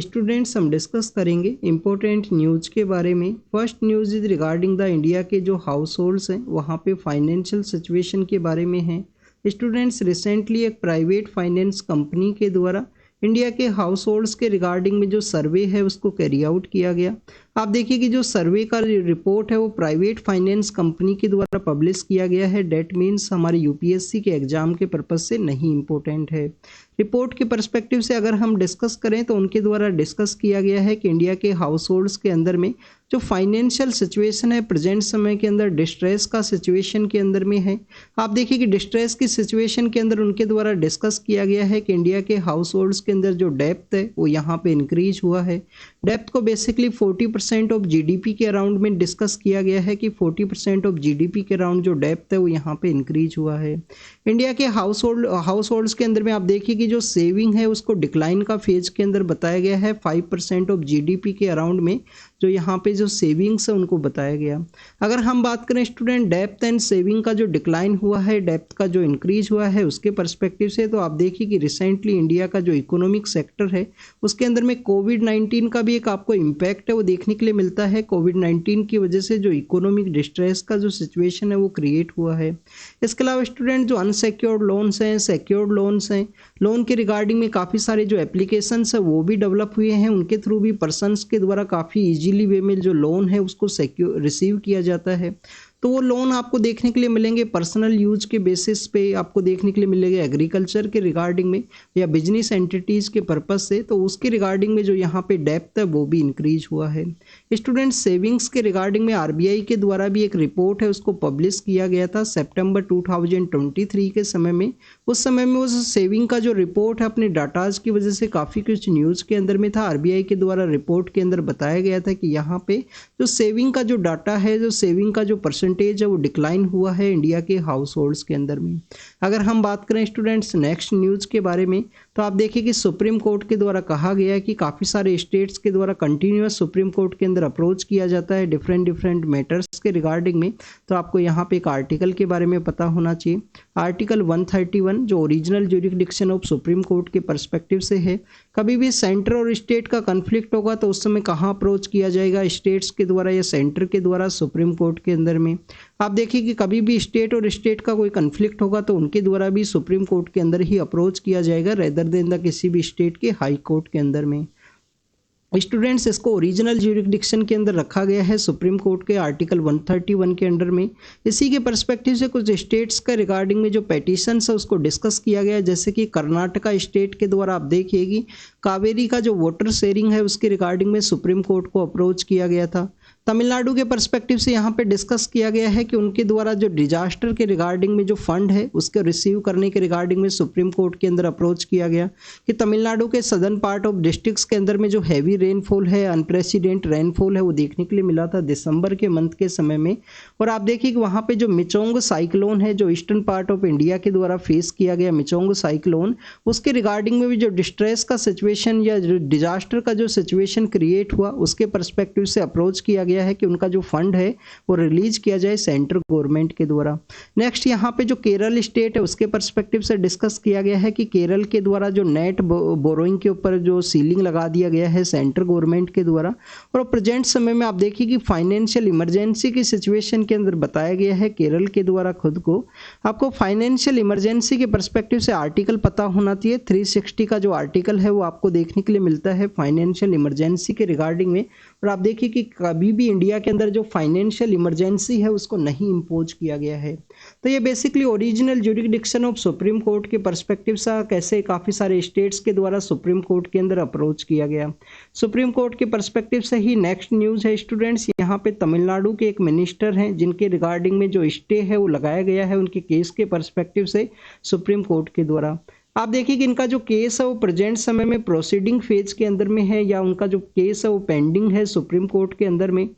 Students हम discuss करेंगे important news के बारे में। First news is regarding the India के जो हाउस होल्ड्स हैं वहाँ पे फाइनेंशियल सिचुएशन के बारे में है। स्टूडेंट्स रिसेंटली एक प्राइवेट फाइनेंस कंपनी के द्वारा इंडिया के हाउस होल्ड्स के रिगार्डिंग में जो सर्वे है उसको कैरी आउट किया गया। आप देखिए कि जो सर्वे का रिपोर्ट है वो प्राइवेट फाइनेंस कंपनी के द्वारा पब्लिश किया गया है। डेट मीन्स हमारे यूपीएससी के एग्जाम के पर्पज से नहीं इम्पोर्टेंट है। रिपोर्ट के पर्सपेक्टिव से अगर हम डिस्कस करें तो उनके द्वारा डिस्कस किया गया है कि इंडिया के हाउस होल्ड्स के अंदर में जो फाइनेंशियल सिचुएशन है प्रेजेंट समय के अंदर डिस्ट्रेस का सिचुएशन के अंदर में है। आप देखिए कि डिस्ट्रेस की सिचुएशन के अंदर उनके द्वारा डिस्कस किया गया है कि इंडिया के हाउस होल्ड्स के अंदर जो डेप्थ है वो यहाँ पे इंक्रीज हुआ है। डेप्थ को बेसिकली 40% ऑफ जीडीपी के अराउंड में डिस्कस किया गया है कि 40% ऑफ जीडीपी के अराउंड जो डेप्थ है वो यहाँ पे इंक्रीज हुआ है। इंडिया के हाउस होल्ड्स के अंदर में आप देखिए कि जो सेविंग है उसको डिक्लाइन का फेज के अंदर बताया गया है। 5% ऑफ जीडीपी के अराउंड में जो यहाँ पे जो सेविंग्स है उनको बताया गया। अगर हम बात करें स्टूडेंट डेप्थ एंड सेविंग का जो डिक्लाइन हुआ है, डेप्थ का जो इंक्रीज हुआ है उसके पर्सपेक्टिव से, तो आप देखिए कि रिसेंटली इंडिया का जो इकोनॉमिक सेक्टर है उसके अंदर में कोविड-19 का भी एक आपको इम्पैक्ट है वो देखने के लिए मिलता है। कोविड-19 की वजह से जो इकोनॉमिक डिस्ट्रेस का जो सिचुएशन है वो क्रिएट हुआ है। इसके अलावा स्टूडेंट जो अनसिक्योर्ड लोन्स हैं, सिक्योर्ड लोन्स हैं, लोन के रिगार्डिंग में काफ़ी सारे जो एप्लीकेशंस है वो भी डेवलप हुए हैं। उनके थ्रू भी पर्सनस के द्वारा काफ़ी इजीली वे में जो लोन है उसको रिसीव किया जाता है। तो वो लोन आपको देखने के लिए मिलेंगे पर्सनल यूज के बेसिस पे, आपको देखने के लिए मिलेंगे एग्रीकल्चर के रिगार्डिंग में या बिजनेस एंटिटीज़ के पर्पस से। तो उसके रिगार्डिंग में जो यहाँ पे डेप्थ है वो भी इंक्रीज हुआ है। स्टूडेंट सेविंग्स के रिगार्डिंग में आरबीआई के द्वारा भी एक रिपोर्ट है उसको पब्लिश किया गया था सितंबर 2023 के समय में। उस समय में उस सेविंग का जो रिपोर्ट है अपने डाटाज की वजह से काफ़ी कुछ न्यूज़ के अंदर में था। आरबीआई के द्वारा रिपोर्ट के अंदर बताया गया था कि यहाँ पे जो सेविंग का जो डाटा है, जो सेविंग का जो परसेंटेज है वो डिक्लाइन हुआ है इंडिया के हाउस होल्ड्स के अंदर में। अगर हम बात करें स्टूडेंट्स नेक्स्ट न्यूज़ के बारे में, तो आप देखिए कि सुप्रीम कोर्ट के द्वारा कहा गया है कि काफ़ी सारे स्टेट्स के द्वारा कंटिन्यूअस सुप्रीम कोर्ट के अंदर अप्रोच किया जाता है डिफरेंट मैटर्स के रिगार्डिंग में। तो आपको यहाँ पे एक आर्टिकल के बारे में पता होना चाहिए। आर्टिकल 131 जो original jurisdiction of supreme court के पर्सपेक्टिव से है। कभी भी सेंटर और स्टेट का कन्फ्लिक्ट होगा तो उस समय कहाँ अप्रोच किया जाएगा, स्टेट्स के द्वारा या सेंटर के द्वारा सुप्रीम कोर्ट के अंदर में। आप देखिए कि कभी भी स्टेट और स्टेट का कोई कन्फ्लिक्ट होगा तो उनके द्वारा भी सुप्रीम कोर्ट के अंदर ही अप्रोच किया जाएगा रेदर देन द किसी भी स्टेट के हाई कोर्ट के अंदर में। स्टूडेंट्स इसको ओरिजिनल ज्यूरिसडिक्शन के अंदर रखा गया है सुप्रीम कोर्ट के आर्टिकल 131 के अंडर में। इसी के पर्सपेक्टिव से कुछ स्टेट्स का रिगार्डिंग में जो पेटिशंस है उसको डिस्कस किया गया है। जैसे कि कर्नाटका स्टेट के द्वारा आप देखिए कि कावेरी का जो वाटर शेयरिंग है उसके रिगार्डिंग में सुप्रीम कोर्ट को अप्रोच किया गया था। तमिलनाडु के पर्सपेक्टिव से यहाँ पे डिस्कस किया गया है कि उनके द्वारा जो डिजास्टर के रिगार्डिंग में जो फंड है उसके रिसीव करने के रिगार्डिंग में सुप्रीम कोर्ट के अंदर अप्रोच किया गया कि तमिलनाडु के सदर्न पार्ट ऑफ डिस्ट्रिक्ट्स के अंदर में जो हैवी रेनफॉल है, अनप्रेसिडेंट रेनफॉल है वो देखने के लिए मिला था दिसंबर के मंथ के समय में। और आप देखिए कि वहाँ पे जो मिचोंग साइक्लोन है जो ईस्टर्न पार्ट ऑफ इंडिया के द्वारा फेस किया गया मिचोंग साइक्लोन, उसके रिगार्डिंग में भी जो डिस्ट्रेस का सिचुएशन या जो डिजास्टर का जो सिचुएशन क्रिएट हुआ उसके पर्सपेक्टिव से अप्रोच किया गया है कि उनका जो फंड है वो रिलीज किया जाए सेंट्रल गवर्नमेंट के द्वारा। नेक्स्ट यहाँ पे जो केरल स्टेट है उसके पर्सपेक्टिव से डिस्कस किया गया है कि केरल के द्वारा जो नेट बोरोइंग के ऊपर जो सीलिंग लगा दिया गया है सेंट्रल गवर्नमेंट के द्वारा। और प्रेजेंट समय में आप देखिए कि फाइनेंशियल इमरजेंसी की सिचुएशन के अंदर बताया गया है केरल के द्वारा खुद को। आपको फाइनेंशियल इमरजेंसी के पर्सपेक्टिव से आर्टिकल पता होना चाहिए। 360 का जो आर्टिकल है वो आपको देखने के लिए मिलता है फाइनेंशियल इमरजेंसी के रिगार्डिंग में। और आप देखिए कि कभी भी इंडिया के अंदर जो फाइनेंशियल इमरजेंसी है उसको नहीं इम्पोज किया गया है। तो ये basically original jurisdiction of supreme court के पर्सपेक्टिव से कैसे काफ़ी सारे स्टेट्स के द्वारा सुप्रीम कोर्ट के अंदर अप्रोच किया गया। सुप्रीम कोर्ट के पर्सपेक्टिव से ही नेक्स्ट न्यूज़ है स्टूडेंट्स। यहाँ पे तमिलनाडु के एक मिनिस्टर हैं जिनके रिगार्डिंग में जो स्टे है वो लगाया गया है उनके केस के पर्सपेक्टिव से सुप्रीम कोर्ट के द्वारा। आप देखिए कि इनका जो केस है वो प्रेजेंट समय में प्रोसीडिंग फेज के अंदर में है या उनका जो केस है वो पेंडिंग है सुप्रीम कोर्ट के अंदर में।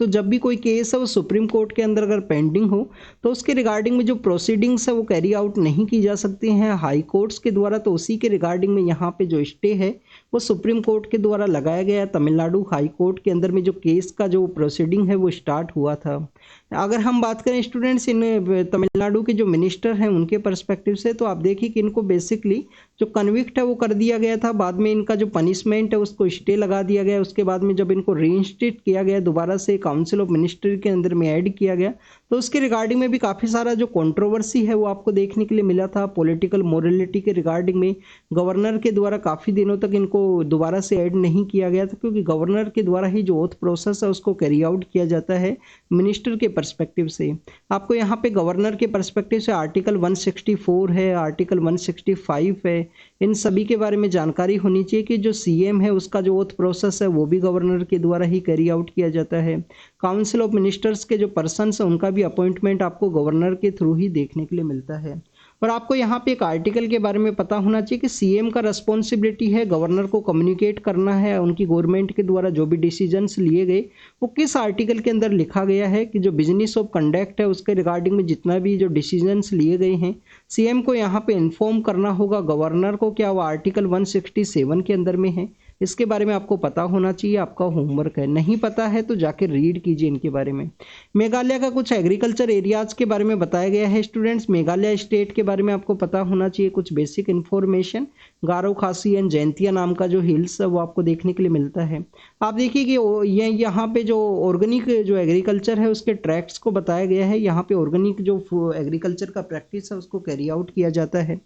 तो जब भी कोई केस है वो सुप्रीम कोर्ट के अंदर अगर पेंडिंग हो तो उसके रिगार्डिंग में जो प्रोसीडिंग्स है वो कैरी आउट नहीं की जा सकती हैं हाई कोर्ट्स के द्वारा। तो उसी के रिगार्डिंग में यहाँ पे जो स्टे है वो सुप्रीम कोर्ट के द्वारा लगाया गया है। तमिलनाडु हाई कोर्ट के अंदर में जो केस का जो प्रोसीडिंग है वो स्टार्ट हुआ था। अगर हम बात करें स्टूडेंट्स इन तमिलनाडु के जो मिनिस्टर हैं उनके पर्सपेक्टिव से, तो आप देखिए कि इनको बेसिकली जो कन्विक्ट है वो कर दिया गया था, बाद में इनका जो पनिशमेंट है उसको स्टे लगा दिया गया। उसके बाद में जब इनको रीइंस्टेट किया गया दोबारा से काउंसिल ऑफ मिनिस्टर के अंदर में ऐड किया गया, तो उसके रिगार्डिंग में भी काफ़ी सारा जो कंट्रोवर्सी है वो आपको देखने के लिए मिला था। पॉलिटिकल मोरलिटी के रिगार्डिंग में गवर्नर के द्वारा काफ़ी दिनों तक इनको दोबारा से ऐड नहीं किया गया था, क्योंकि गवर्नर के द्वारा ही जो ओथ प्रोसेस है उसको कैरी आउट किया जाता है मिनिस्टर के परस्पेक्टिव से। आपको यहाँ पे गवर्नर के परस्पेक्टिव से आर्टिकल 164 है, आर्टिकल 165 है, इन सभी के बारे में जानकारी होनी चाहिए कि जो सीएम है उसका जो ओथ प्रोसेस है वो भी गवर्नर के द्वारा ही कैरी आउट किया जाता है। काउंसिल ऑफ मिनिस्टर्स के जो पर्सन्स हैं उनका भी अपॉइंटमेंट आपको गवर्नर के थ्रू ही देखने के लिए मिलता है। और आपको यहाँ पे एक आर्टिकल के बारे में पता होना चाहिए कि सीएम का रिस्पॉन्सिबिलिटी है गवर्नर को कम्युनिकेट करना है, उनकी गवर्नमेंट के द्वारा जो भी डिसीजंस लिए गए वो किस आर्टिकल के अंदर लिखा गया है कि जो बिजनेस ऑफ कंडक्ट है उसके रिगार्डिंग में जितना भी जो डिसीजंस लिए गए हैं सीएम को यहाँ पे इन्फॉर्म करना होगा गवर्नर को। क्या वो आर्टिकल 167 के अंदर में है, इसके बारे में आपको पता होना चाहिए, आपका होमवर्क है। नहीं पता है तो जाके रीड कीजिए इनके बारे में। मेघालय का कुछ एग्रीकल्चर एरियाज के बारे में बताया गया है स्टूडेंट्स। मेघालय स्टेट के बारे में आपको पता होना चाहिए कुछ बेसिक इन्फॉर्मेशन। गारो खासी एंड जैंतिया नाम का जो हिल्स है वो आपको देखने के लिए मिलता है। आप देखिए कि ये यहाँ पे जो ऑर्गेनिक जो एग्रीकल्चर है उसके ट्रैक्ट्स को बताया गया है। यहाँ पे ऑर्गेनिक जो एग्रीकल्चर का प्रैक्टिस है उसको कैरी आउट किया जाता है।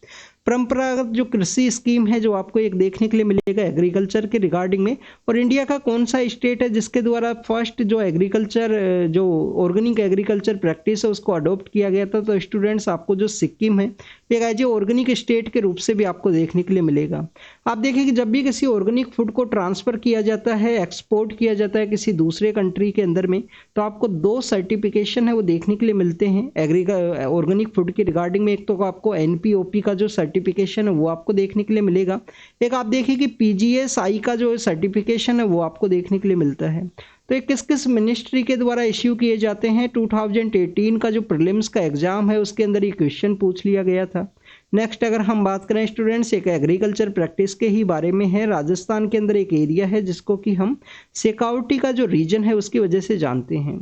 परंपरागत जो कृषि स्कीम है जो आपको एक देखने के लिए मिलेगा एग्रीकल्चर के रिगार्डिंग में। और इंडिया का कौन सा स्टेट है जिसके द्वारा फर्स्ट जो एग्रीकल्चर जो ऑर्गेनिक एग्रीकल्चर प्रैक्टिस है उसको अडॉप्ट किया गया था, तो स्टूडेंट्स आपको जो सिक्किम है एक एज ए ऑर्गेनिक स्टेट के रूप से भी आपको देखने के लिए मिलेगा। आप देखिए कि जब भी किसी ऑर्गेनिक फूड को ट्रांसफर किया जाता है, एक्सपोर्ट किया जाता है किसी दूसरे कंट्री के अंदर में, तो आपको 2 सर्टिफिकेशन है वो देखने के लिए मिलते हैं ऑर्गेनिक फूड के रिगार्डिंग में। एक तो आपको एनपीओपी का जो सर्टिफिकेशन है वो आपको देखने के लिए मिलेगा। एक आप देखिए कि पीजीएसआई का जो सर्टिफिकेशन है वो आपको देखने के लिए मिलता है। तो ये किस किस मिनिस्ट्री के द्वारा इश्यू किए जाते हैं। 2018 का जो प्रीलिम्स का एग्जाम है उसके अंदर ये क्वेश्चन पूछ लिया गया था। नेक्स्ट अगर हम बात करें स्टूडेंट्स एक एग्रीकल्चर प्रैक्टिस के ही बारे में है। राजस्थान के अंदर एक एरिया है जिसको कि हम शेखावटी का जो रीजन है उसकी वजह से जानते हैं।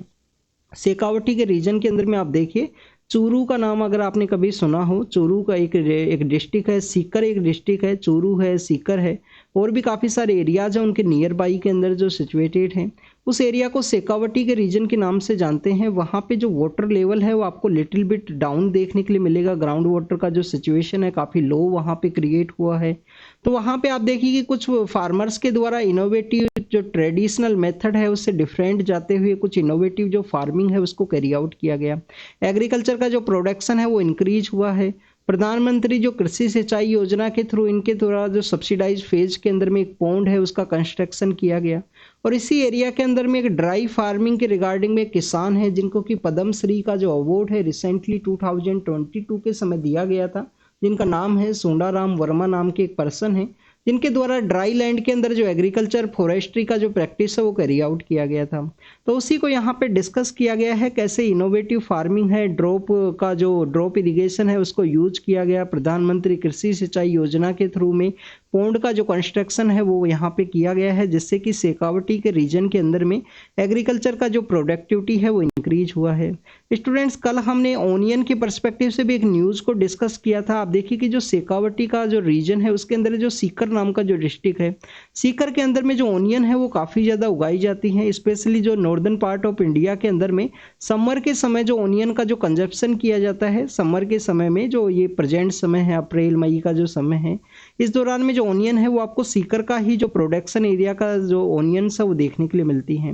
शेखावटी के रीजन के अंदर में आप देखिए चूरू का नाम अगर आपने कभी सुना हो, चूरू का एक डिस्ट्रिक्ट है, सीकर एक डिस्ट्रिक्ट है, चूरू है, सीकर है, और भी काफ़ी सारे एरियाज हैं उनके नियर बाई के अंदर जो सिचुएटेड हैं। उस एरिया को शेखावटी के रीजन के नाम से जानते हैं। वहाँ पे जो वाटर लेवल है वो आपको लिटिल बिट डाउन देखने के लिए मिलेगा। ग्राउंड वाटर का जो सिचुएशन है काफ़ी लो वहाँ पे क्रिएट हुआ है। तो वहाँ पे आप देखिए कि कुछ फार्मर्स के द्वारा इनोवेटिव जो ट्रेडिशनल मेथड है उससे डिफरेंट जाते हुए कुछ इनोवेटिव जो फार्मिंग है उसको कैरी आउट किया गया। एग्रीकल्चर का जो प्रोडक्शन है वो इंक्रीज हुआ है। प्रधानमंत्री जो कृषि सिंचाई योजना के थ्रू इनके द्वारा जो सब्सिडाइज फेज के अंदर में एक पॉन्ड है उसका कंस्ट्रक्शन किया गया। और इसी एरिया के अंदर में एक ड्राई फार्मिंग के रिगार्डिंग में किसान है जिनको कि पद्म श्री का जो अवार्ड है रिसेंटली 2022 के समय दिया गया था, जिनका नाम है सोंडाराम वर्मा नाम के एक पर्सन है, जिनके द्वारा ड्राई लैंड के अंदर जो एग्रीकल्चर फॉरेस्ट्री का जो प्रैक्टिस है वो कैरी आउट किया गया था। तो उसी को यहाँ पे डिस्कस किया गया है कैसे इनोवेटिव फार्मिंग है, ड्रॉप इरिगेशन है उसको यूज किया गया। प्रधानमंत्री कृषि सिंचाई योजना के थ्रू में पॉन्ड का जो कंस्ट्रक्शन है वो यहाँ पे किया गया है जिससे कि शेखावटी के रीजन के अंदर में एग्रीकल्चर का जो प्रोडक्टिविटी है वो इंक्रीज हुआ है। स्टूडेंट्स कल हमने ओनियन के पर्सपेक्टिव से भी एक न्यूज़ को डिस्कस किया था। आप देखिए कि जो शेखावटी का जो रीजन है उसके अंदर जो सीकर नाम का जो डिस्ट्रिक्ट है, सीकर के अंदर में जो ओनियन है वो काफ़ी ज़्यादा उगाई जाती है। स्पेशली जो नॉर्दर्न पार्ट ऑफ इंडिया के अंदर में समर के समय जो ओनियन का जो कंजप्शन किया जाता है, समर के समय में जो ये प्रेजेंट समय है अप्रैल मई का जो समय है, इस दौरान में जो ओनियन है वो आपको सीकर का ही जो प्रोडक्शन एरिया का जो ओनियंस है वो देखने के लिए मिलती है।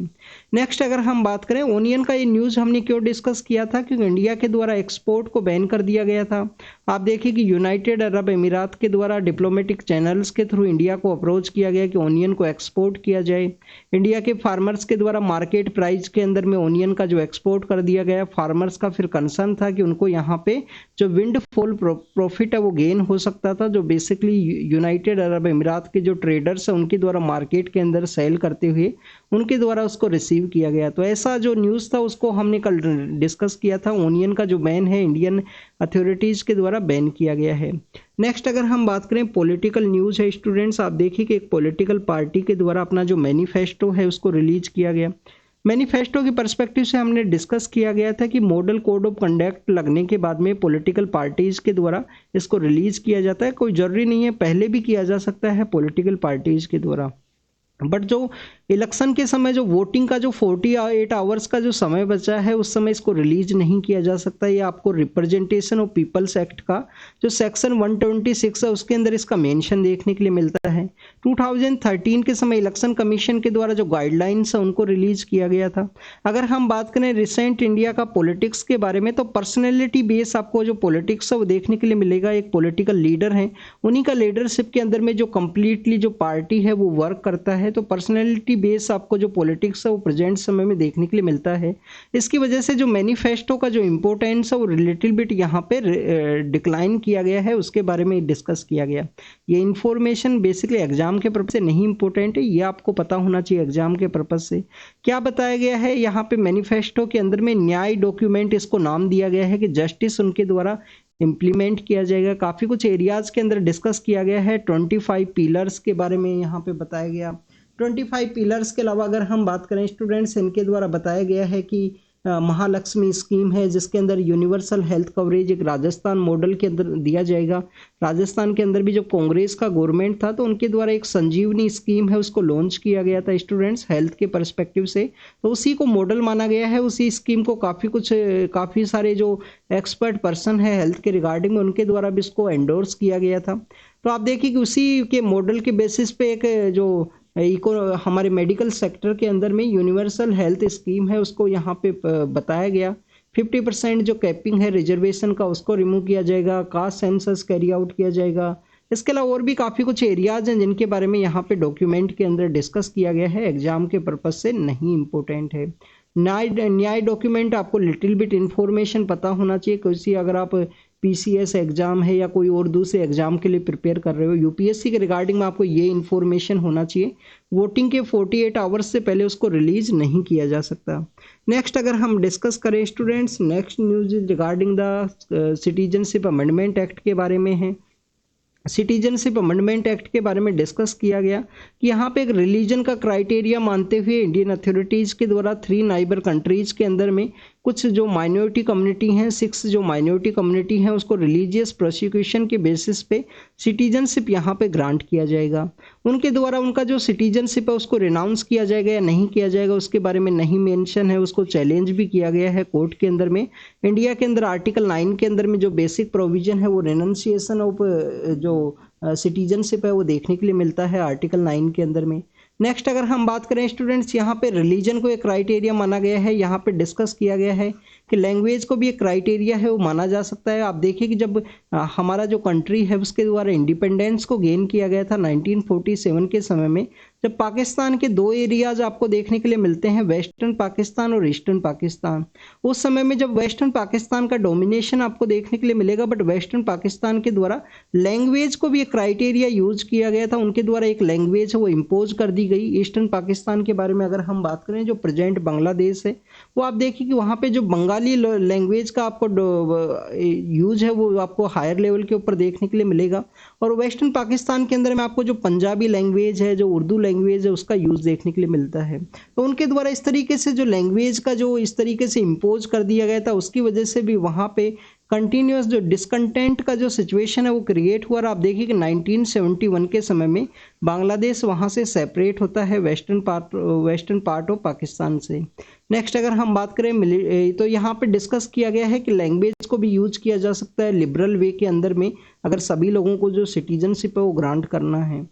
नेक्स्ट अगर हम बात करें ओनियन का, ये न्यूज़ हमने क्यों डिस्कस किया था, क्योंकि इंडिया के द्वारा एक्सपोर्ट को बैन कर दिया गया था। आप देखिए कि यूनाइटेड अरब अमीरात के द्वारा डिप्लोमेटिक चैनल्स के थ्रू इंडिया को अप्रोच किया गया कि ओनियन को एक्सपोर्ट किया जाए। इंडिया के फार्मर्स के द्वारा मार्केट प्राइस के अंदर में ओनियन का जो एक्सपोर्ट कर दिया गया। फार्मर्स का फिर कंसर्न था कि उनको यहाँ पे जो विंडफॉल प्रॉफिट है वो गेन हो सकता था, जो बेसिकली यूनाइटेड अरब अमीरात के जो ट्रेडर्स हैं उनके द्वारा मार्केट के अंदर सेल करते हुए उनके द्वारा उसको रिसीव किया गया। तो ऐसा जो न्यूज़ था उसको हमने कल डिस्कस किया था। ओनियन का जो बैन है इंडियन अथॉरिटीज़ के द्वारा बैन किया गया है। नेक्स्ट अगर हम बात करें पॉलिटिकल न्यूज़ है स्टूडेंट्स, आप देखिए कि एक पॉलिटिकल पार्टी के द्वारा अपना जो मैनिफेस्टो है उसको रिलीज किया गया। मैनिफेस्टो के पर्सपेक्टिव से हमने डिस्कस किया गया था कि मॉडल कोड ऑफ कंडक्ट लगने के बाद में पॉलिटिकल पार्टीज के द्वारा इसको रिलीज किया जाता है। कोई जरूरी नहीं है, पहले भी किया जा सकता है पॉलिटिकल पार्टीज के द्वारा, बट जो इलेक्शन के समय जो वोटिंग का जो 48 आवर्स का जो समय बचा है उस समय इसको रिलीज नहीं किया जा सकता। ये आपको रिप्रेजेंटेशन ऑफ पीपल्स एक्ट का जो सेक्शन 126 है उसके अंदर इसका मेंशन देखने के लिए मिलता है। 2013 के समय इलेक्शन कमीशन के द्वारा जो गाइडलाइंस है उनको रिलीज किया गया था। अगर हम बात करें रिसेंट इंडिया का पॉलिटिक्स के बारे में, तो पर्सनैलिटी बेस आपको जो पॉलिटिक्स है वो देखने के लिए मिलेगा। एक पॉलिटिकल लीडर है, उन्हीं का लीडरशिप के अंदर में जो कंप्लीटली जो पार्टी है वो वर्क करता है। तो पर्सनैलिटी बेस आपको जो पॉलिटिक्स है वो प्रेजेंट समय में देखने के लिए मिलता है। इसकी वजह से जो मैनिफेस्टो का जो इंपॉर्टेंस है वो रिलेटिव बिट यहाँ पे डिक्लाइन किया गया है, उसके बारे में डिस्कस किया गया। ये इन्फॉर्मेशन बेसिकली एग्जाम के पर्पज से नहीं इंपॉर्टेंट है, ये आपको पता होना चाहिए एग्जाम के पर्पज से। क्या बताया गया है यहाँ पे मैनिफेस्टो के अंदर में, न्याय डॉक्यूमेंट इसको नाम दिया गया है कि जस्टिस उनके द्वारा इम्प्लीमेंट किया जाएगा। काफ़ी कुछ एरियाज के अंदर डिस्कस किया गया है। 25 पिलर्स के बारे में यहाँ पे बताया गया। 25 पिलर्स के अलावा अगर हम बात करें स्टूडेंट्स, इनके द्वारा बताया गया है कि महालक्ष्मी स्कीम है जिसके अंदर यूनिवर्सल हेल्थ कवरेज एक राजस्थान मॉडल के अंदर दिया जाएगा। राजस्थान के अंदर भी जो कांग्रेस का गवर्नमेंट था तो उनके द्वारा एक संजीवनी स्कीम है उसको लॉन्च किया गया था स्टूडेंट्स हेल्थ के पर्सपेक्टिव से, तो उसी को मॉडल माना गया है। उसी स्कीम को काफ़ी सारे जो एक्सपर्ट पर्सन है हेल्थ के रिगार्डिंग उनके द्वारा भी इसको एंडोर्स किया गया था। तो आप देखिए कि उसी के मॉडल के बेसिस पे एक जो हमारे मेडिकल सेक्टर के अंदर में यूनिवर्सल हेल्थ स्कीम है उसको यहाँ पे बताया गया। 50% जो कैपिंग है रिजर्वेशन का उसको रिमूव किया जाएगा। कास्ट सेंसस कैरी आउट किया जाएगा। इसके अलावा और भी काफ़ी कुछ एरियाज हैं जिनके बारे में यहाँ पे डॉक्यूमेंट के अंदर डिस्कस किया गया है, एग्जाम के पर्पज से नहीं इम्पोर्टेंट है। न्याय डॉक्यूमेंट आपको लिटिल बिट इन्फॉर्मेशन पता होना चाहिए, क्योंकि अगर आप पीसीएस एग्जाम है या कोई और दूसरे एग्जाम के लिए प्रिपेयर कर रहे हो, यूपीएससी के रिगार्डिंग में आपको ये इन्फॉर्मेशन होना चाहिए। वोटिंग के 48 आवर्स से पहले उसको रिलीज नहीं किया जा सकता। नेक्स्ट अगर हम डिस्कस करें students, next news regarding the citizenship amendment act के बारे में है। सिटीजनशिप अमेंडमेंट एक्ट के बारे में डिस्कस किया गया कि यहाँ पे एक रिलीजन का क्राइटेरिया मानते हुए इंडियन अथॉरिटीज़ के द्वारा 3 नाइबर कंट्रीज़ के अंदर में कुछ जो माइनॉरिटी कम्युनिटी हैं, 6 जो माइनॉरिटी कम्युनिटी हैं उसको रिलीजियस प्रोसिक्यूशन के बेसिस पे सिटीजनशिप यहाँ पे ग्रांट किया जाएगा। उनके द्वारा उनका जो सिटीजनशिप है उसको रिनाउंस किया जाएगा या नहीं किया जाएगा उसके बारे में नहीं मेंशन है, उसको चैलेंज भी किया गया है कोर्ट के अंदर में। इंडिया के अंदर आर्टिकल 9 के अंदर में जो बेसिक प्रोविजन है वो रेनंसिएशन ऑफ जो सिटीजनशिप है वो देखने के लिए मिलता है आर्टिकल 9 के अंदर में। नेक्स्ट अगर हम बात करें स्टूडेंट्स, यहाँ पे रिलीजन को एक क्राइटेरिया माना गया है। यहाँ पे डिस्कस किया गया है कि लैंग्वेज को भी एक क्राइटेरिया है वो माना जा सकता है। आप देखिए कि जब हमारा जो कंट्री है उसके द्वारा इंडिपेंडेंस को गेन किया गया था 1947 के समय में, जब पाकिस्तान के 2 एरियाज आपको देखने के लिए मिलते हैं, वेस्टर्न पाकिस्तान और ईस्टर्न पाकिस्तान। उस समय में जब वेस्टर्न पाकिस्तान का डोमिनेशन आपको देखने के लिए मिलेगा, बट वेस्टर्न पाकिस्तान के द्वारा लैंग्वेज को भी एक क्राइटेरिया यूज किया गया था, उनके द्वारा एक लैंग्वेज है वो इम्पोज कर दी गई। ईस्टर्न पाकिस्तान के बारे में अगर हम बात करें, जो प्रेजेंट बांग्लादेश है, वो आप देखिए कि वहाँ पे जो बंगाली लैंग्वेज का आपको यूज है वो आपको हायर लेवल के ऊपर देखने के लिए मिलेगा। और वेस्टर्न पाकिस्तान के अंदर में आपको जो पंजाबी लैंग्वेज है, जो उर्दू लैंग्वेज है, उसका यूज देखने के लिए मिलता है। तो उनके द्वारा इस तरीके से जो लैंग्वेज का जो इस तरीके से इम्पोज कर दिया गया था, उसकी वजह से भी वहाँ पे कंटिन्यूस जो डिसकंटेंट का जो सिचुएशन है वो क्रिएट हुआ। और आप देखिए कि 1971 के समय में बांग्लादेश वहाँ से सेपरेट होता है वेस्टर्न पार्ट ऑफ पाकिस्तान से। नेक्स्ट अगर हम बात करें तो यहाँ पे डिस्कस किया गया है कि लैंग्वेज को भी यूज किया जा सकता है लिबरल वे के अंदर में, अगर सभी लोगों को जो सिटीजनशिप है वो ग्रांट करना है।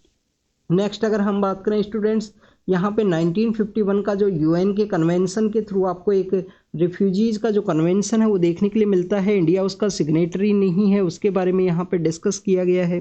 नेक्स्ट अगर हम बात करें स्टूडेंट्स, यहाँ पे 1951 का जो यूएन के कन्वेंशन के थ्रू आपको एक रिफ्यूजीज का जो कन्वेंशन है वो देखने के लिए मिलता है। इंडिया उसका सिग्नेटरी नहीं है, उसके बारे में यहाँ पे डिस्कस किया गया है।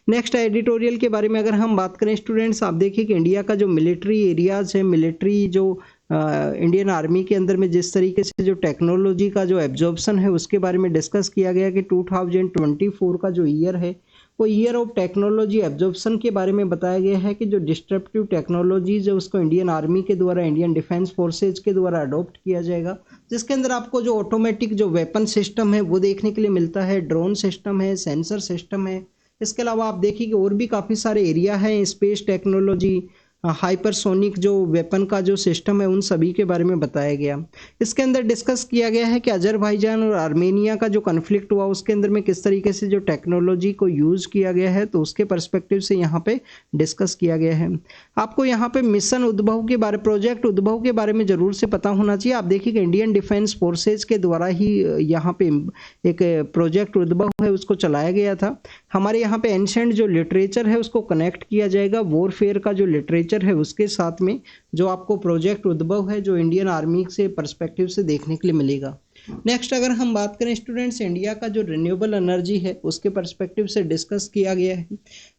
नेक्स्ट एडिटोरियल के बारे में अगर हम बात करें स्टूडेंट्स, आप देखिए कि इंडिया का जो मिलिट्री एरियाज है, मिलिट्री जो इंडियन आर्मी के अंदर में जिस तरीके से जो टेक्नोलॉजी का जो एब्जॉर्प्शन है उसके बारे में डिस्कस किया गया कि 2024 का जो ईयर है वो ईयर ऑफ टेक्नोलॉजी एब्जॉर्प्शन के बारे में बताया गया है कि जो डिस्ट्रप्टिव टेक्नोलॉजीज है उसको इंडियन आर्मी के द्वारा, इंडियन डिफेंस फोर्सेज के द्वारा अडॉप्ट किया जाएगा, जिसके अंदर आपको जो ऑटोमेटिक जो वेपन सिस्टम है वो देखने के लिए मिलता है, ड्रोन सिस्टम है, सेंसर सिस्टम है। इसके अलावा आप देखिए कि और भी काफ़ी सारे एरिया हैं, स्पेस टेक्नोलॉजी, हाइपरसोनिक जो वेपन का जो सिस्टम है उन सभी के बारे में बताया गया। इसके अंदर डिस्कस किया गया है कि अजरबैजान और आर्मेनिया का जो कन्फ्लिक्ट हुआ उसके अंदर में किस तरीके से जो टेक्नोलॉजी को यूज़ किया गया है तो उसके पर्सपेक्टिव से यहाँ पे डिस्कस किया गया है। आपको यहाँ पे मिशन उद्भव के बारे प्रोजेक्ट उद्भव के बारे में ज़रूर से पता होना चाहिए। आप देखिए कि इंडियन डिफेंस फोर्सेज के द्वारा ही यहाँ पे एक प्रोजेक्ट उद्भव है उसको चलाया गया था। हमारे यहाँ पे एंशेंट जो लिटरेचर है उसको कनेक्ट किया जाएगा वॉरफेयर का जो लिटरेचर है उसके साथ में जो आपको प्रोजेक्ट उद्भव है जो इंडियन आर्मी से पर्सपेक्टिव से देखने के लिए मिलेगा। नेक्स्ट अगर हम बात करें स्टूडेंट्स इंडिया का जो रिन्यूएबल एनर्जी है उसके पर्सपेक्टिव से डिस्कस किया गया है।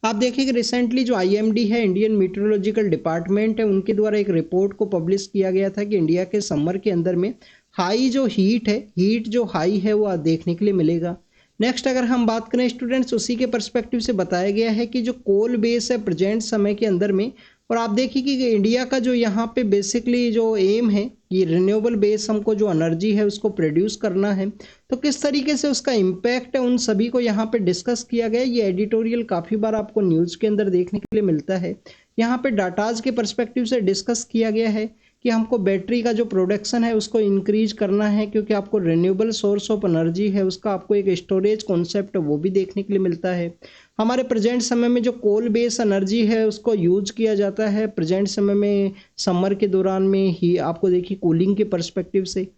आप देखिए कि रिसेंटली जो आईएमडी है इंडियन मीटरोलॉजिकल डिपार्टमेंट है उनके द्वारा एक रिपोर्ट को पब्लिश किया गया था कि इंडिया के समर के अंदर में हाई जो हीट है हीट जो हाई है वो देखने के लिए मिलेगा। नेक्स्ट अगर हम बात करें स्टूडेंट्स उसी के पर्सपेक्टिव से बताया गया है कि जो कोल बेस है प्रेजेंट समय के अंदर में और आप देखिए कि इंडिया का जो यहाँ पे बेसिकली जो एम है ये रिन्यूएबल बेस हमको जो एनर्जी है उसको प्रोड्यूस करना है तो किस तरीके से उसका इम्पैक्ट है उन सभी को यहाँ पे डिस्कस किया गया। ये एडिटोरियल काफ़ी बार आपको न्यूज़ के अंदर देखने के लिए मिलता है। यहाँ पे डाटाज के पर्सपेक्टिव से डिस्कस किया गया है कि हमको बैटरी का जो प्रोडक्शन है उसको इंक्रीज करना है क्योंकि आपको रिन्यूएबल सोर्स ऑफ एनर्जी है उसका आपको एक स्टोरेज कॉन्सेप्ट वो भी देखने के लिए मिलता है। हमारे प्रेजेंट समय में जो कोल बेस एनर्जी है उसको यूज किया जाता है प्रेजेंट समय में समर के दौरान में ही आपको देखिए कूलिंग के पर्सपेक्टिव से।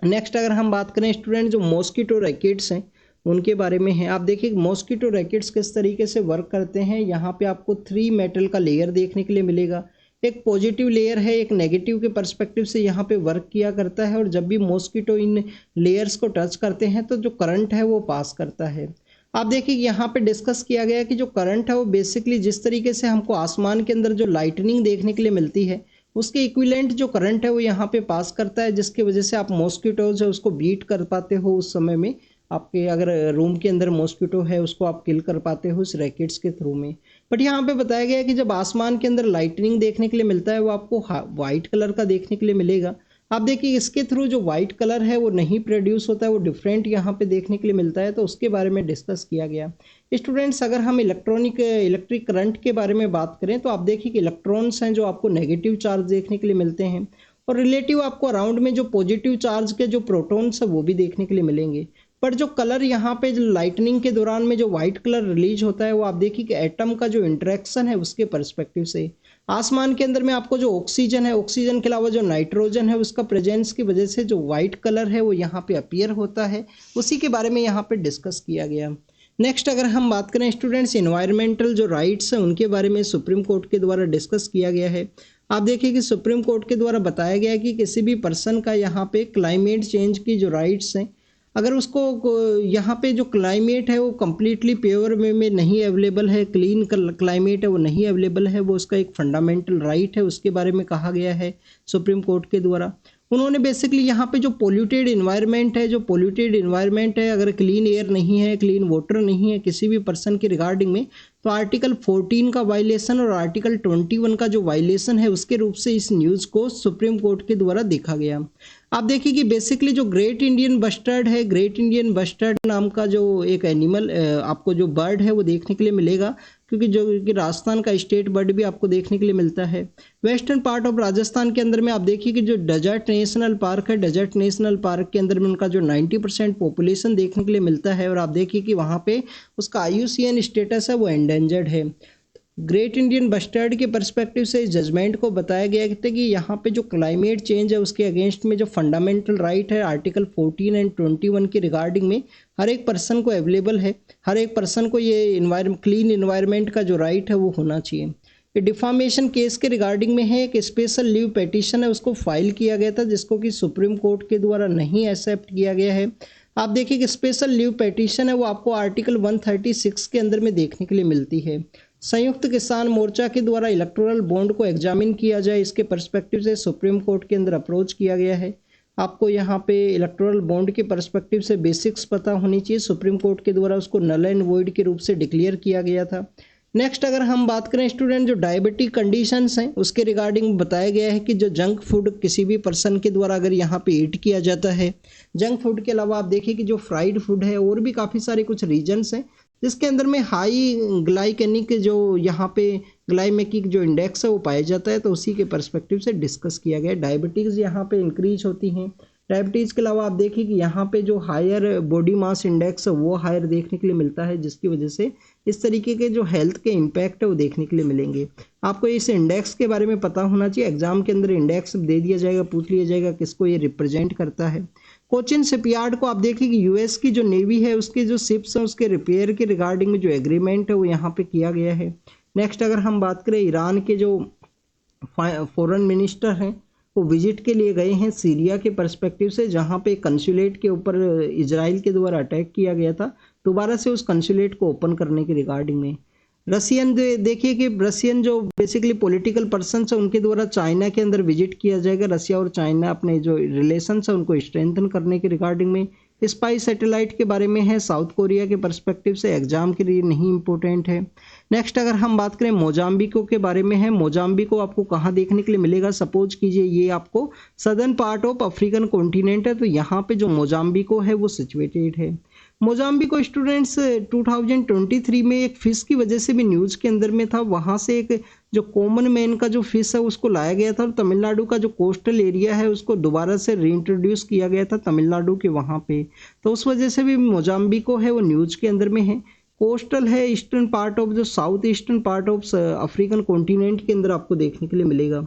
नेक्स्ट अगर हम बात करें स्टूडेंट जो मॉस्किटो रैकेट्स हैं उनके बारे में है। आप देखिए मॉस्किटो रैकेट्स किस तरीके से वर्क करते हैं। यहाँ पे आपको 3 मेटल का लेयर देखने के लिए मिलेगा। एक पॉजिटिव लेयर है एक नेगेटिव के पर्सपेक्टिव से यहाँ पे वर्क किया करता है और जब भी मॉस्किटो इन लेयर्स को टच करते हैं तो जो करंट है वो पास करता है। आप देखिए यहाँ पे डिस्कस किया गया है कि जो करंट है वो बेसिकली जिस तरीके से हमको आसमान के अंदर जो लाइटनिंग देखने के लिए मिलती है उसके इक्विवेलेंट जो करंट है वो यहाँ पे पास करता है जिसकी वजह से आप मॉस्किटोज है उसको बीट कर पाते हो। उस समय में आपके अगर रूम के अंदर मॉस्किटो है उसको आप किल कर पाते हो इस रैकेट्स के थ्रू में। बट यहाँ पे बताया गया है कि जब आसमान के अंदर लाइटनिंग देखने के लिए मिलता है वो आपको वाइट कलर का देखने के लिए मिलेगा। आप देखिए इसके थ्रू जो वाइट कलर है वो नहीं प्रोड्यूस होता है वो डिफरेंट यहाँ पे देखने के लिए मिलता है तो उसके बारे में डिस्कस किया गया। स्टूडेंट्स अगर हम इलेक्ट्रिक करंट के बारे में बात करें तो आप देखिए कि इलेक्ट्रॉन्स हैं जो आपको नेगेटिव चार्ज देखने के लिए मिलते हैं और रिलेटिव आपको अराउंड में जो पॉजिटिव चार्ज के जो प्रोटॉन्स है वो भी देखने के लिए मिलेंगे। पर जो कलर यहाँ पे जो लाइटनिंग के दौरान में जो वाइट कलर रिलीज होता है वो आप देखिए कि एटम का जो इंटरेक्शन है उसके पर्सपेक्टिव से आसमान के अंदर में आपको जो ऑक्सीजन है ऑक्सीजन के अलावा जो नाइट्रोजन है उसका प्रेजेंस की वजह से जो वाइट कलर है वो यहाँ पे अपीयर होता है उसी के बारे में यहाँ पे डिस्कस किया गया। नेक्स्ट अगर हम बात करें स्टूडेंट्स इन्वायरमेंटल जो राइट्स हैं उनके बारे में सुप्रीम कोर्ट के द्वारा डिस्कस किया गया है। आप देखिए कि सुप्रीम कोर्ट के द्वारा बताया गया है कि किसी भी पर्सन का यहाँ पे क्लाइमेट चेंज की जो राइट्स हैं अगर उसको यहाँ पे जो क्लाइमेट है वो कम्प्लीटली प्योर वे में नहीं अवेलेबल है क्लीन क्लाइमेट है वो नहीं अवेलेबल है वो उसका एक फंडामेंटल राइट है उसके बारे में कहा गया है सुप्रीम कोर्ट के द्वारा। उन्होंने बेसिकली यहाँ पे जो पोल्यूटेड इन्वायरमेंट है अगर क्लीन एयर नहीं है क्लीन वाटर नहीं है किसी भी पर्सन के रिगार्डिंग में तो आर्टिकल 14 का वायलेशन और आर्टिकल 21 का जो वायलेशन है उसके रूप से इस न्यूज़ को सुप्रीम कोर्ट के द्वारा देखा गया। आप देखिए कि बेसिकली जो ग्रेट इंडियन बस्टर्ड है ग्रेट इंडियन बस्टर्ड नाम का जो एक एनिमल आपको जो बर्ड है वो देखने के लिए मिलेगा क्योंकि जो कि राजस्थान का स्टेट बर्ड भी आपको देखने के लिए मिलता है। वेस्टर्न पार्ट ऑफ राजस्थान के अंदर में आप देखिए कि जो डेजर्ट नेशनल पार्क है डेजर्ट नेशनल पार्क के अंदर में उनका जो 90% पॉपुलेशन देखने के लिए मिलता है और आप देखिए कि वहाँ पे उसका IUCN स्टेटस है वो एंडेंजर्ड है। ग्रेट इंडियन बस्टर्ड के पर्सपेक्टिव से इस जजमेंट को बताया गया था कि यहाँ पे जो क्लाइमेट चेंज है उसके अगेंस्ट में जो फंडामेंटल राइट है आर्टिकल 14 एंड 21 के रिगार्डिंग में हर एक पर्सन को अवेलेबल है हर एक पर्सन को ये क्लीन इन्वायरमेंट का जो राइट है वो होना चाहिए। ये डिफामेशन केस के रिगार्डिंग में है एक स्पेशल लीव पेटिशन है उसको फाइल किया गया था जिसको कि सुप्रीम कोर्ट के द्वारा नहीं एक्सेप्ट किया गया है। आप देखिए कि स्पेशल लीव पेटिशन है वो आपको आर्टिकल 136 के अंदर में देखने के लिए मिलती है। संयुक्त किसान मोर्चा के द्वारा इलेक्टोरल बॉन्ड को एग्जामिन किया जाए इसके पर्सपेक्टिव से सुप्रीम कोर्ट के अंदर अप्रोच किया गया है। आपको यहाँ पे इलेक्टोरल बॉन्ड के पर्सपेक्टिव से बेसिक्स पता होनी चाहिए। सुप्रीम कोर्ट के द्वारा उसको नल एंड वॉइड के रूप से डिक्लेयर किया गया था। नेक्स्ट अगर हम बात करें स्टूडेंट जो डायबिटिक कंडीशंस हैं उसके रिगार्डिंग बताया गया है कि जो जंक फूड किसी भी पर्सन के द्वारा अगर यहाँ पे ईट किया जाता है जंक फूड के अलावा आप देखिए कि जो फ्राइड फूड है और भी काफ़ी सारे कुछ रीजन्स हैं जिसके अंदर में हाई ग्लाइकेमिक जो यहाँ पे ग्लाइमेकिक जो इंडेक्स है वो पाया जाता है, तो उसी के पर्सपेक्टिव से डिस्कस किया गया। डायबिटीज़ यहाँ पे इंक्रीज होती हैं। डायबिटीज़ के अलावा आप देखिए कि यहाँ पे जो हायर बॉडी मास इंडेक्स है वो हायर देखने के लिए मिलता है, जिसकी वजह से इस तरीके के जो हेल्थ के इम्पैक्ट है वो देखने के लिए मिलेंगे। आपको इस इंडेक्स के बारे में पता होना चाहिए, एग्जाम के अंदर इंडेक्स दे दिया जाएगा, पूछ लिया जाएगा किसको ये रिप्रेजेंट करता है। कोचिन शिपयार्ड को आप देखिए कि यूएस की जो नेवी है उसके जो शिप्स हैं उसके रिपेयर के रिगार्डिंग में जो एग्रीमेंट है वो यहाँ पे किया गया है। नेक्स्ट अगर हम बात करें, ईरान के जो फॉरेन मिनिस्टर हैं वो विजिट के लिए गए हैं सीरिया के पर्सपेक्टिव से, जहाँ पे कंसुलेट के ऊपर इजराइल के द्वारा अटैक किया गया था, दोबारा से उस कंसुलेट को ओपन करने के रिगार्डिंग में। रशियन देखिए कि रशियन जो बेसिकली पॉलिटिकल पर्सन है उनके द्वारा चाइना के अंदर विजिट किया जाएगा। रशिया और चाइना अपने जो रिलेशन है उनको स्ट्रेंथन करने के रिगार्डिंग में। स्पाई सैटेलाइट के बारे में है, साउथ कोरिया के पर्सपेक्टिव से, एग्जाम के लिए नहीं इंपॉर्टेंट है। नेक्स्ट अगर हम बात करें मोजाम्बिको के बारे में है, मोजाम्बिको आपको कहाँ देखने के लिए मिलेगा, सपोज कीजिए ये आपको southern part of African continent है, तो यहाँ पे जो मोजाम्बिको है वो सिचुएटेड है। मोजाम्बिको स्टूडेंट्स 2023 में एक फिश की वजह से भी न्यूज़ के अंदर में था, वहाँ से एक जो कॉमन मैन का जो फिश है उसको लाया गया था और तमिलनाडु का जो कोस्टल एरिया है उसको दोबारा से रीइंट्रोड्यूस किया गया था तमिलनाडु के वहाँ पे, तो उस वजह से भी मोजाम्बिको है वो न्यूज़ के अंदर में है। कोस्टल है, ईस्टर्न पार्ट ऑफ जो south eastern part of African continent के अंदर आपको देखने के लिए मिलेगा।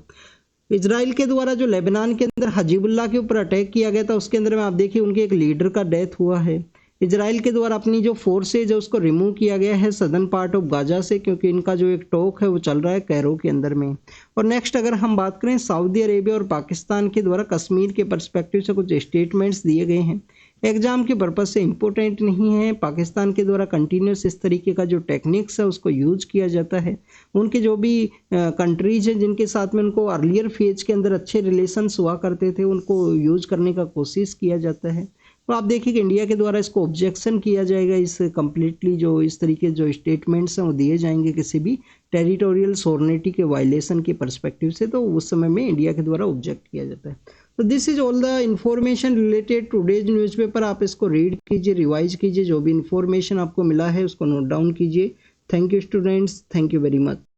इजराइल के द्वारा जो लेबनान के अंदर हजीबुल्लाह के ऊपर अटैक किया गया था उसके अंदर में आप देखिए उनके एक लीडर का डेथ हुआ है। इजराइल के द्वारा अपनी जो फोर्सेज है उसको रिमूव किया गया है सदर्न पार्ट ऑफ गाजा से, क्योंकि इनका जो एक टॉक है वो चल रहा है कैरो के अंदर में। और नेक्स्ट अगर हम बात करें, सऊदी अरेबिया और पाकिस्तान के द्वारा कश्मीर के पर्सपेक्टिव से कुछ स्टेटमेंट्स दिए गए हैं, एग्जाम के पर्पज से इंपॉर्टेंट नहीं है। पाकिस्तान के द्वारा कंटिन्यूस इस तरीके का जो टेक्निक्स है उसको यूज किया जाता है। उनके जो भी कंट्रीज हैं जिनके साथ में उनको अर्लियर फेज के अंदर अच्छे रिलेशंस हुआ करते थे उनको यूज करने का कोशिश किया जाता है। तो आप देखिए कि इंडिया के द्वारा इसको ऑब्जेक्शन किया जाएगा, इस कम्प्लीटली जो इस तरीके जो स्टेटमेंट्स हैं वो दिए जाएंगे किसी भी टेरिटोरियल सॉवरेनिटी के वायलेशन के पर्सपेक्टिव से, तो उस समय में इंडिया के द्वारा ऑब्जेक्ट किया जाता है। तो this is all the information related today's newspaper. आप इसको रीड कीजिए, रिवाइज कीजिए, जो भी इन्फॉर्मेशन आपको मिला है उसको नोट डाउन कीजिए। Thank you students, thank you very much.